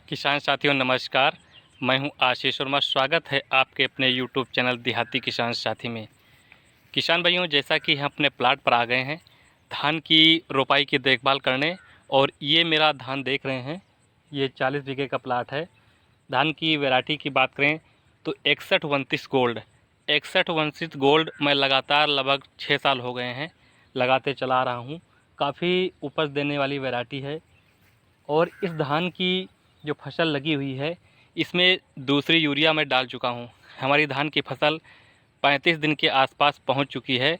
किसान साथियों नमस्कार। मैं हूं आशीष वर्मा। स्वागत है आपके अपने यूट्यूब चैनल देहाती किसान साथी में। किसान भाइयों, जैसा कि हम अपने प्लाट पर आ गए हैं धान की रोपाई की देखभाल करने, और ये मेरा धान देख रहे हैं, ये 40 बीघे का प्लाट है। धान की वैरायटी की बात करें तो 6129 गोल्ड मैं लगातार लगभग 6 साल हो गए हैं लगाते चला रहा हूँ। काफ़ी उपज देने वाली वैरायटी है। और इस धान की जो फसल लगी हुई है इसमें दूसरी यूरिया मैं डाल चुका हूँ। हमारी धान की फसल 35 दिन के आसपास पहुँच चुकी है,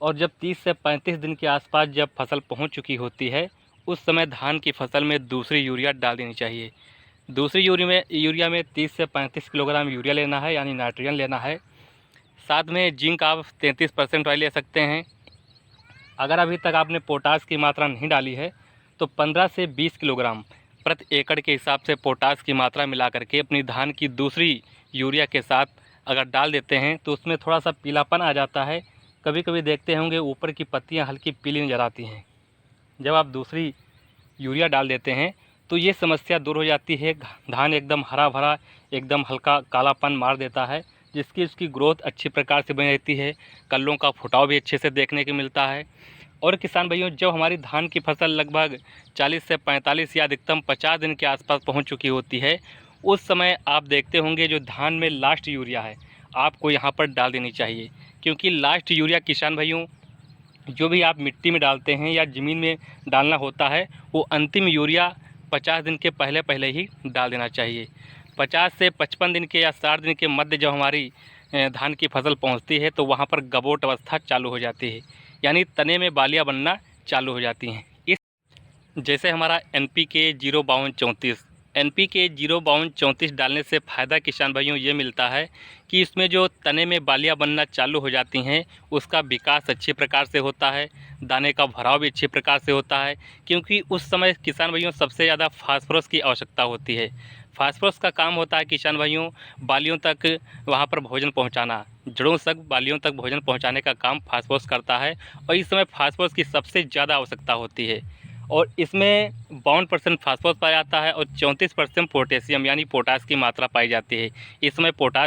और जब 30 से 35 दिन के आसपास जब फसल पहुँच चुकी होती है उस समय धान की फसल में दूसरी यूरिया डाल देनी चाहिए। दूसरी यूरिया में 30 से 35 किलोग्राम यूरिया लेना है, यानी नाइट्रोजन लेना है। साथ में जिंक आप 33% वाली ले सकते हैं। अगर अभी तक आपने पोटास की मात्रा नहीं डाली है तो 15 से 20 किलोग्राम प्रति एकड़ के हिसाब से पोटास की मात्रा मिला करके अपनी धान की दूसरी यूरिया के साथ अगर डाल देते हैं तो उसमें थोड़ा सा पीलापन आ जाता है। कभी कभी देखते होंगे ऊपर की पत्तियां हल्की पीली नज़र आती हैं। जब आप दूसरी यूरिया डाल देते हैं तो ये समस्या दूर हो जाती है। धान एकदम हरा भरा, एकदम हल्का कालापन मार देता है, जिसकी उसकी ग्रोथ अच्छी प्रकार से बनी रहती है। कल्लों का फुटाव भी अच्छे से देखने को मिलता है। और किसान भाइयों, जब हमारी धान की फसल लगभग 40 से 45 या अधिकतम 50 दिन के आसपास पहुंच चुकी होती है उस समय आप देखते होंगे जो धान में लास्ट यूरिया है आपको यहां पर डाल देनी चाहिए। क्योंकि लास्ट यूरिया किसान भाइयों, जो भी आप मिट्टी में डालते हैं या ज़मीन में डालना होता है वो अंतिम यूरिया 50 दिन के पहले पहले ही डाल देना चाहिए। 50 से 55 दिन के या 60 दिन के मध्य जब हमारी धान की फसल पहुंचती है तो वहां पर गबोट अवस्था चालू हो जाती है, यानी तने में बालियां बनना चालू हो जाती हैं। इस जैसे हमारा एन पी के 05234 डालने से फ़ायदा किसान भाइयों ये मिलता है कि इसमें जो तने में बालियां बनना चालू हो जाती हैं उसका विकास अच्छी प्रकार से होता है, दाने का भराव भी अच्छी प्रकार से होता है। क्योंकि उस समय किसान भाइयों सबसे ज़्यादा फास्फोरस की आवश्यकता होती है। फास्फोरस का काम होता है किसान भाइयों बालियों तक वहाँ पर भोजन पहुँचाना, जड़ों तक बालियों तक भोजन पहुँचाने का काम फास्फोरस करता है, और इस समय फास्फोरस की सबसे ज़्यादा आवश्यकता होती है। और इसमें 52% फास्फोरस पाया जाता है और 34% पोटेशियम यानी पोटास की मात्रा पाई जाती है। इस समय पोटास